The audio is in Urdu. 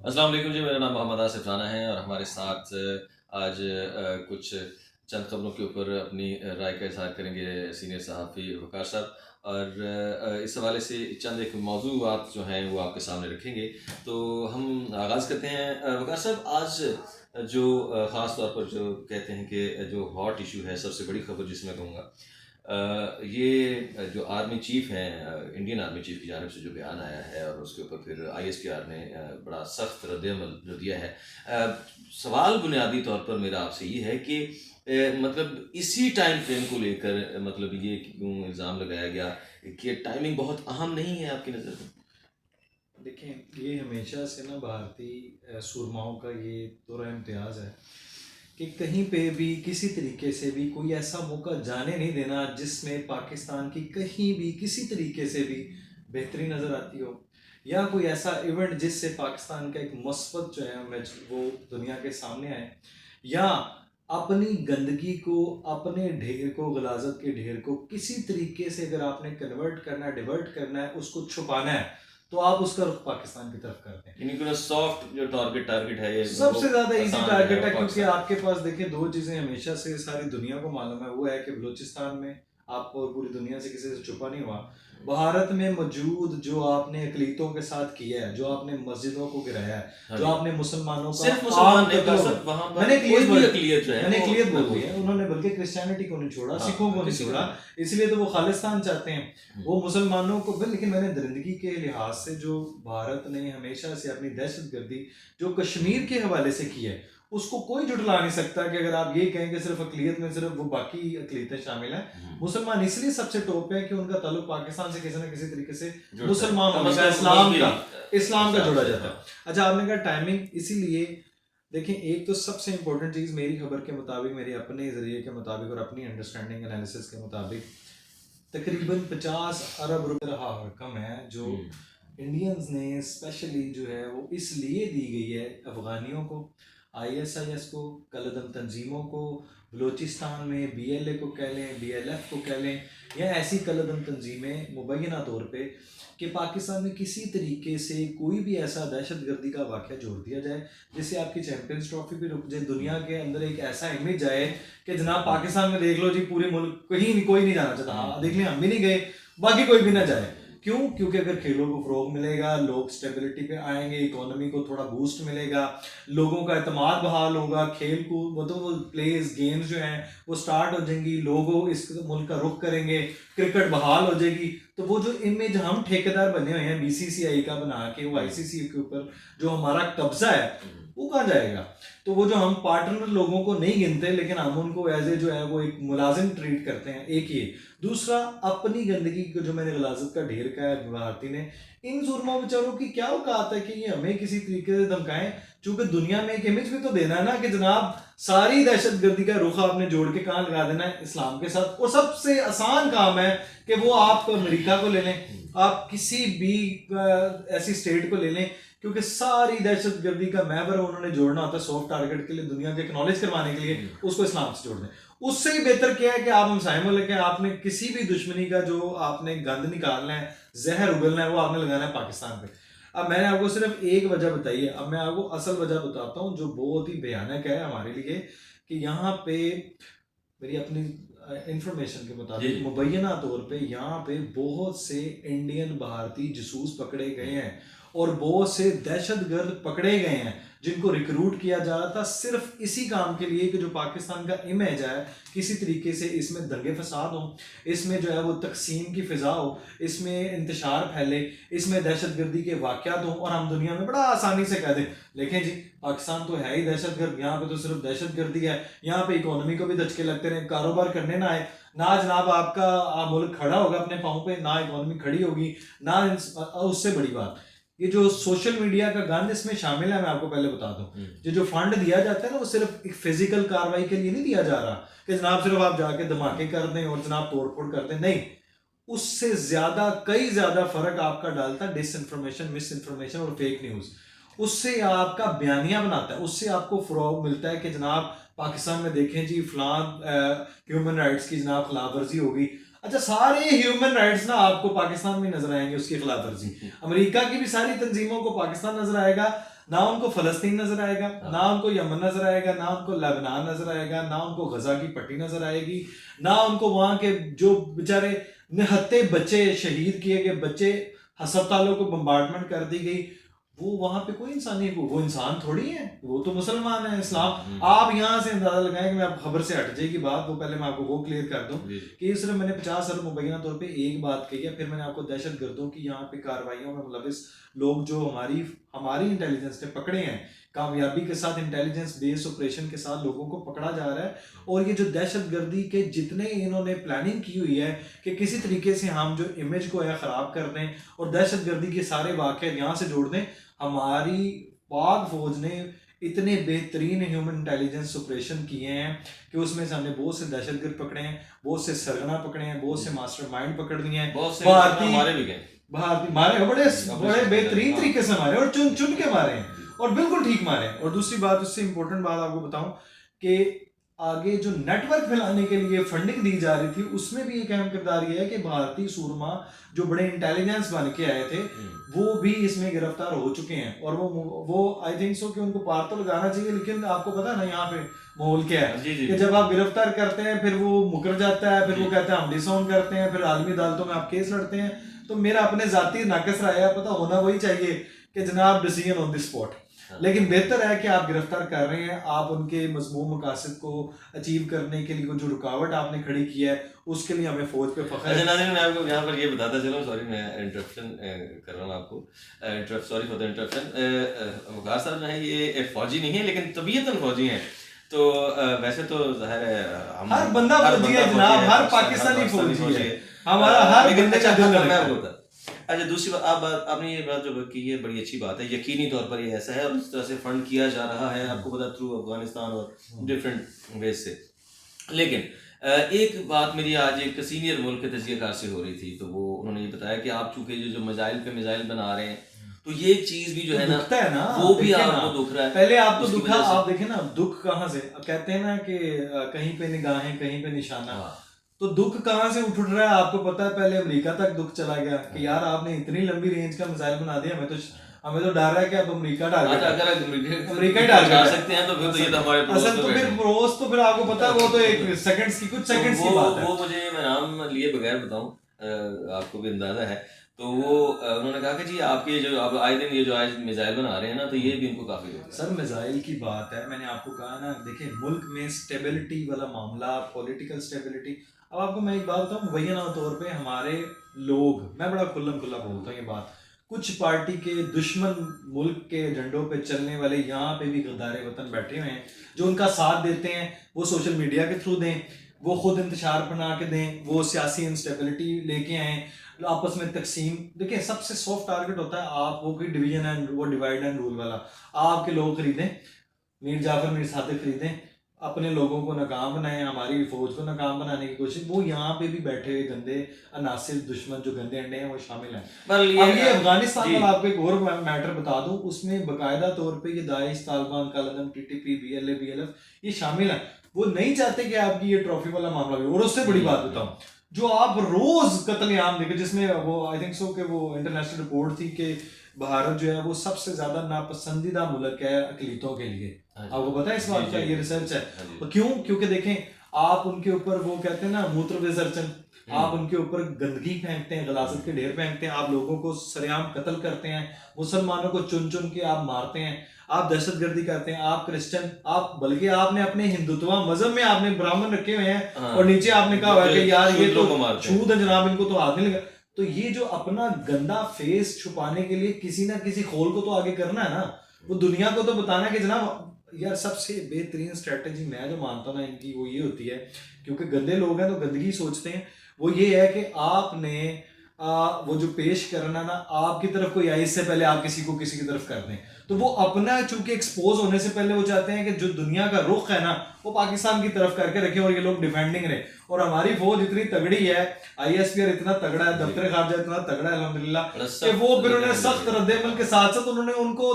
السلام علیکم جی، میرا نام محمد آصف رانا ہے اور ہمارے ساتھ آج کچھ چند خبروں کے اوپر اپنی رائے کا اظہار کریں گے سینئر صحافی وقار صاحب، اور اس حوالے سے چند ایک موضوعات جو ہیں وہ آپ کے سامنے رکھیں گے۔ تو ہم آغاز کرتے ہیں۔ وقار صاحب، آج جو خاص طور پر جو کہتے ہیں کہ جو ہاٹ ایشو ہے، سب سے بڑی خبر جس میں کہوں گا، یہ جو آرمی چیف ہیں، انڈین آرمی چیف کی جانب سے جو بیان آیا ہے اور اس کے اوپر پھر آئی ایس پی آر نے بڑا سخت رد عمل جو دیا ہے۔ سوال بنیادی طور پر میرا آپ سے یہ ہے کہ مطلب اسی ٹائم فریم کو لے کر مطلب یہ کیوں الزام لگایا گیا کہ ٹائمنگ بہت اہم نہیں ہے آپ کی نظر میں؟ دیکھیں، یہ ہمیشہ سے نا بھارتی سرماؤں کا یہ دورہ امتیاز ہے کہ کہیں پہ بھی کسی طریقے سے بھی کوئی ایسا موقع جانے نہیں دینا جس میں پاکستان کی کہیں بھی کسی طریقے سے بھی بہتری نظر آتی ہو، یا کوئی ایسا ایونٹ جس سے پاکستان کا ایک مثبت جو ہے امیج وہ دنیا کے سامنے آئے، یا اپنی گندگی کو، اپنے ڈھیر کو، غلاظت کے ڈھیر کو کسی طریقے سے اگر آپ نے کنورٹ کرنا ہے، ڈیورٹ کرنا ہے، اس کو چھپانا ہے، تو آپ اس کا رخ پاکستان کی طرف کرتے ہیں۔ یعنی کہ سافٹ جو ٹارگٹ ہے، یہ سب سے زیادہ ایزی آسان ٹارگٹ ہے، وہ کیونکہ پاکستان۔ آپ کے پاس دیکھیں دو چیزیں ہمیشہ سے ساری دنیا کو معلوم ہے، وہ ہے کہ بلوچستان میں آپ کو پوری دنیا سے کسی سے چھپا نہیں ہوا، بھارت میں موجود جو آپ نے اقلیتوں کے ساتھ کیا ہے، جو آپ نے مسجدوں کو گرایا ہے، جو آپ نے مسلمانوں کا صرف مسلمان نہیں کر سکتے، وہاں پر کوئی بھی اقلیت جو ہے، میں نے اقلیت بول دی ہے، انہوں نے بلکہ کرسچینٹی کو نہیں چھوڑا، سکھوں کو نہیں چھوڑا، اس لیے تو وہ خالصتان چاہتے ہیں، وہ مسلمانوں کو بھی۔ لیکن میں نے درندگی کے لحاظ سے جو بھارت نے ہمیشہ سے اپنی دہشت گردی جو کشمیر کے حوالے سے کی ہے، اس کو کوئی جھٹلا نہیں سکتا کہ اگر آپ یہ کہیں کہ صرف اقلیت میں صرف وہ باقی اقلیتیں شامل ہیں۔ مسلمان اس لیے سب سے ٹاپ پہ ہے کہ ان کا تعلق پاکستان سے کسی نہ کسی طریقے سے مسلمان ہونے کا، اسلام کا جوڑا جاتا ہے۔ اچھا، آپ نے کہا ٹائمنگ، اسی لیے دیکھیں ایک تو سب سے امپورٹنٹ چیز میری خبر کے مطابق، میرے اپنے ذریعے کے مطابق اور اپنی انڈرسٹینڈنگ انالیسس کے مطابق تقریباً 50 ارب روپے رہا رقم ہے جو انڈینز نے اسپیشلی جو ہے وہ اس لیے دی گئی ہے افغانیوں کو، آئی ایس کو، کلدم تنظیموں کو، بلوچستان میں بی ایل اے کو کہہ لیں، بی ایل ایف کو کہہ لیں، یا ایسی کلدم تنظیمیں مبینہ طور پہ کہ پاکستان میں کسی طریقے سے کوئی بھی ایسا دہشت گردی کا واقعہ جوڑ دیا جائے جس سے آپ کی چیمپئنز ٹرافی بھی رک جائے، دنیا کے اندر ایک ایسا امیج آئے کہ جناب پاکستان میں دیکھ لو جی، پورے ملک کہیں کوئی نہیں جانا چاہتا، ہاں دیکھ لیں ہم بھی نہیں گئے، باقی کوئی بھی نہ جائے۔ کیوں؟ کیونکہ اگر کھیلوں کو فروغ ملے گا، لوگ اسٹیبلٹی پہ آئیں گے، اکانومی کو تھوڑا بوسٹ ملے گا، لوگوں کا اعتماد بحال ہوگا، کھیل کو مطلب وہ پلیز گیمز جو ہیں وہ سٹارٹ ہو جائیں گی، لوگوں اس ملک کا رخ کریں گے، کرکٹ بحال ہو جائے گی، تو وہ جو امیج ہم ٹھیکیدار بنے ہوئے ہیں بی سی سی آئی کا بنا کے، وہ آئی سی سی کے اوپر جو ہمارا قبضہ ہے وہ کہاں جائے گا؟ تو وہ جو ہم پارٹنر لوگوں کو نہیں گنتے لیکن ہم ان کو ایز اے جو ہے وہ ایک ملازم ٹریٹ کرتے ہیں، ایک یہ۔ دوسرا، اپنی گندگی کو جو میں نے غلاظت کا ڈھیر کہا ہے بھارتی نے، ان ظلموں بیچاروں کی کیا اوقات ہے کہ یہ ہمیں کسی طریقے سے دھمکائیں؟ چونکہ دنیا میں ایک امیج بھی تو دینا ہے نا کہ جناب ساری دہشت گردی کا رخ آپ نے جوڑ کے کہاں لگا دینا ہے؟ اسلام کے ساتھ۔ اور سب سے آسان کام ہے کہ وہ آپ امریکہ کو لے لیں، آپ کسی بھی ایسی اسٹیٹ کو لے لیں، کیونکہ ساری دہشت گردی کا محور انہوں نے جوڑنا ہوتا ہے سافٹ ٹارگٹ کے لیے، دنیا کے اکنالج کروانے کے لیے، اس کو اسلام سے جوڑ دیں۔ اس سے ہی بہتر کیا ہے کہ آپ ہمسائے ملک ہیں، آپ نے کسی بھی دشمنی کا جو آپ نے گند نکالنا ہے، زہر اگلنا ہے، وہ آپ نے لگانا ہے پاکستان پہ۔ اب میں نے آپ کو صرف ایک وجہ بتائی ہے، اب میں آپ کو اصل وجہ بتاتا ہوں جو بہت ہی بھیانک ہے ہمارے لیے، کہ یہاں پہ میری اپنی انفارمیشن کے مطابق مبینہ طور پہ یہاں پہ بہت سے انڈین بھارتی جاسوس پکڑے گئے ہیں اور بہت سے دہشت گرد پکڑے گئے ہیں جن کو ریکروٹ کیا جا رہا تھا صرف اسی کام کے لیے کہ جو پاکستان کا امیج ہے کسی طریقے سے اس میں دنگے فساد ہوں، اس میں جو ہے وہ تقسیم کی فضا ہو، اس میں انتشار پھیلے، اس میں دہشت گردی کے واقعات ہوں، اور ہم دنیا میں بڑا آسانی سے کہہ دیں لیکن جی پاکستان تو ہے ہی دہشت گرد، یہاں پہ تو صرف دہشت گردی ہے، یہاں پہ اکانومی کو بھی دھچکے لگتے رہے، کاروبار کرنے نہ آئے، نہ جناب آپ کا ملک کھڑا ہوگا اپنے پاؤں پہ، نہ اکانومی کھڑی ہوگی، نہ اس سے بڑی بات یہ جو سوشل میڈیا کا گند اس میں شامل ہے، میں آپ کو پہلے بتا دوں، جو فنڈ دیا جاتا ہے نا وہ صرف ایک فزیکل کاروائی کے لیے نہیں دیا جا رہا کہ جناب صرف آپ جا کے دھماکے کر دیں اور جناب توڑ پھوڑ کر دیں، نہیں، اس سے زیادہ کئی زیادہ فرق آپ کا ڈالتا ہے ڈس انفارمیشن، مس انفارمیشن اور فیک نیوز، اس سے آپ کا بیانیہ بناتا ہے، اس سے آپ کو فروغ ملتا ہے کہ جناب پاکستان میں دیکھیں جی فلاں ہیومن رائٹس کی جناب خلاف ورزی ہوگی۔ اچھا، سارے ہیومن رائٹس نا آپ کو پاکستان میں نظر آئیں گے، اس کی خلاف ورزی، امریکہ کی بھی ساری تنظیموں کو پاکستان نظر آئے گا، نہ ان کو فلسطین نظر آئے گا، نہ ان کو یمن نظر آئے گا، نہ ان کو لبنان نظر آئے گا، نہ ان کو غزہ کی پٹی نظر آئے گی، نہ ان کو وہاں کے جو بیچارے نہتے بچے شہید کیے گئے بچے، ہسپتالوں کو بمبارڈمنٹ کر دی گئی، وہ وہاں پہ کوئی انسان نہیں، وہ انسان تھوڑی ہے، وہ تو مسلمان ہیں، اسلام. آپ یہاں سے اندازہ لگائیں کہ میں آپ خبر سے ہٹ جائے گی بات، وہ پہلے میں آپ کو وہ کلیئر کر دوں کہ صرف میں نے 50 ارب مبینہ طور پہ ایک بات کہی ہے، پھر میں نے آپ کو دہشت گردوں کی یہاں پہ کارروائیوں میں ملوث لوگ جو ہماری انٹیلیجنس نے پکڑے ہیں، کامیابی کے ساتھ انٹیلیجنس بیس آپریشن کے ساتھ لوگوں کو پکڑا جا رہا ہے. اور یہ جو دہشت گردی کے جتنے انہوں نے پلاننگ کی ہوئی ہے کہ کسی طریقے سے ہم جو امیج کو ہے خراب کر دیں اور دہشت گردی کے سارے واقعات یہاں سے جوڑ دیں. ہماری پاک فوج نے اتنے بہترین ہیومن انٹیلیجنس آپریشن کیے ہیں کہ اس میں سے ہم نے بہت سے دہشت گرد پکڑے ہیں، بہت سے سرغنہ پکڑے ہیں، بہت سے ماسٹر مائنڈ پکڑ لیے ہیں، بھارتی مارے بڑے بہترین طریقے سے مارے اور چن کے مارے ہیں اور بالکل ٹھیک مارے ہیں. اور دوسری بات، اس سے امپورٹنٹ بات آپ کو بتاؤں کہ آگے جو نیٹ ورک پھیلانے کے لیے فنڈنگ دی جا رہی تھی، اس میں بھی ایک اہم کردار یہ ہے کہ بھارتی سورما جو بڑے انٹیلیجنس بن کے آئے تھے وہ بھی اس میں گرفتار ہو چکے ہیں. اور وہ آئی تھنک سو کہ ان کو پار تو لگانا چاہیے، لیکن آپ کو پتا ہے نا یہاں پہ ماحول کیا ہے کہ جب آپ گرفتار کرتے ہیں پھر وہ مکر جاتا ہے، پھر وہ کہتے ہیں ہم ڈس آن کرتے ہیں، پھر عالمی عدالتوں میں آپ کیس لڑتے ہیں. تو میرا اپنے ذاتی ناقص رائے ہے، پتہ ہونا وہی چاہیے کہ جناب ڈیسیژن آن دی اسپاٹ، لیکن بہتر ہے کہ آپ گرفتار کر رہے ہیں، آپ ان کے مضمون مقاصد کو اچیو کرنے کے لیے جو رکاوٹ آپ نے کھڑی کی ہے اس کے لیے ہمیں فوج پہ فخر ہے. ناظرین میں آپ کو یہاں پر یہ بتاتا چلوں، سوری میں انٹرپشن کر رہا ہوں آپ کو، سوری فار دا انٹرپشن. وقار صاحب جو ہے یہ فوجی نہیں ہے لیکن طبیعتاً فوجی ہیں، تو ویسے تو ظاہر ہے ہر بندہ فوجی ہے جناب، ہر پاکستانی فوجی ہے، ہمارا ہر بندے کا دل لگتا ہے. اچھا دوسری بات، آپ نے یہ بات جو کی ہے بڑی اچھی بات ہے، یقینی طور پر یہ ایسا ہے اور اس طرح سے فنڈ کیا جا رہا ہے، آپ کو پتا تھرو افغانستان اور ڈفرینٹ ویز سے. لیکن ایک بات میری آج ایک سینئر ملک کے تجزیہ کار سے ہو رہی تھی، تو وہ انہوں نے یہ بتایا کہ آپ چونکہ جو میزائل پہ میزائل بنا رہے ہیں تو یہ ایک چیز بھی جو ہے نا وہ بھی آپ کو دکھ رہا ہے. پہلے آپ تو دکھا، آپ دیکھیں نا دکھ کہاں سے، کہتے ہیں نا کہ کہیں پہ نگاہیں کہیں پہ نشانہ، تو دکھ کہاں سے اٹھ رہا ہے آپ کو پتا ہے. پہلے امریکہ تک دکھ چلا گیا کہ یار آپ نے اتنی لمبی رینج کا میزائل بنا دیا، ہمیں تو ڈر رہا ہے کہ اب امریکہ امریکہ ہی ڈال کر سکتے ہیں، تو پھر تو یہ تو ہمارے پڑوس تو پھر آپ کو پتا ہے وہ تو ایک سیکنڈز کی کچھ سیکنڈز کی بات ہے. وہ مجھے میں نام لیے بغیر بتاؤں، آپ کو بھی اندازہ ہے، تو وہ انہوں نے کہا کہ جی آپ کے جو اب آئے دن یہ جو آج میزائل بنا رہے ہیں نا تو یہ بھی ان کو کافی ہوتا ہے. سر میزائل کی بات ہے، میں نے آپ کو کہا نا، دیکھیں ملک میں اسٹیبلٹی والا معاملہ، پولیٹیکل اسٹیبلٹی. اب آپ کو میں ایک بات بتاؤں، مبینہ طور پہ ہمارے لوگ، میں بڑا کھلم کھلا بولتا ہوں یہ بات، کچھ پارٹی کے دشمن ملک کے جھنڈوں پہ چلنے والے یہاں پہ بھی غدار وطن بیٹھے ہوئے ہیں جو ان کا ساتھ دیتے ہیں، وہ سوشل میڈیا کے تھرو دیں، وہ خود انتشار بنا کے دیں، وہ سیاسی انسٹیبلٹی لے کے آئیں، آپس میں تقسیم. دیکھیں سب سے سافٹ ٹارگٹ ہوتا ہے آپ، وہ کوئی ڈویژن اینڈ وہ ڈیوائڈ اینڈ رول والا، آپ کے لوگ خریدیں، میر جعفر میر صادق خریدیں، اپنے لوگوں کو ناکام بنائیں، ہماری فوج کو ناکام بنانے کی کوشش. وہ یہاں پہ بھی بیٹھے ہوئے گندے عناصر دشمن جو گندے انڈے ہیں وہ شامل ہیں. اب یہ افغانستان والا آپ کو ایک اور میٹر بتا دوں، اس میں باقاعدہ طور پہ یہ داعش، طالبان، کالعدم، T T P, B L A, B L F یہ شامل ہیں. وہ نہیں چاہتے کہ آپ کی یہ ٹرافی والا معاملہ بھی. اور اس سے بڑی بات بتاؤں، جو آپ روز قتل عام دیکھیں، جس میں وہ آئی تھنک سو کہ وہ انٹرنیشنل رپورٹ تھی کہ بھارت جو ہے وہ سب سے زیادہ ناپسندیدہ ملک ہے اقلیتوں کے لیے. آپ کو پتا ہے اس بات کا، یہ ریسرچ ہے. کیوں؟ کیونکہ دیکھیں آپ ان کے اوپر وہ کہتے ہیں نا موتر وسرجن، آپ ان کے اوپر گندگی پھینکتے ہیں، غلاظت کے ڈھیر پھینکتے ہیں، آپ لوگوں کو سرعام قتل کرتے ہیں، مسلمانوں کو چن چن کے آپ مارتے ہیں، آپ دہشت گردی کرتے ہیں، آپ کرسچن، آپ بلکہ آپ نے اپنے ہندوتوا مذہب میں آپ نے برہمن رکھے ہوئے ہیں اور نیچے آپ نے کہا ہوا ہے کہ یار یہ تو چھوت ہے جناب، ان کو تو ہاتھ نہیں لگا. تو یہ جو اپنا گندا فیس چھپانے کے لیے کسی نہ کسی خول کو تو آگے کرنا ہے نا، وہ دنیا کو تو بتانا کہ جناب یار سب سے بہترین اسٹریٹجی میں جو مانتا ہوں نا ان کی وہ یہ ہوتی ہے، کیونکہ گندے لوگ ہیں تو گندگی سوچتے ہیں. وہ یہ ہے کہ آپ نے وہ جو پیش کرنا نا آپ کی طرف کوئی آئے اس سے پہلے آپ کسی کو کسی کی طرف کر دیں، تو وہ اپنا چونکہ ایکسپوز ہونے سے پہلے وہ چاہتے ہیں کہ جو دنیا کا رخ ہے نا وہ پاکستان کی طرف کر کے رکھیں اور یہ لوگ ڈیفینڈنگ رہے. اور ہماری فوج اتنی تگڑی ہے، آئی ایس پی آر اتنا تگڑا ہے، دفتر خارجہ اتنا تگڑا ہے الحمدللہ کہ وہ پھر انہوں نے سخت رد عمل کے ساتھ ساتھ انہوں نے ان کو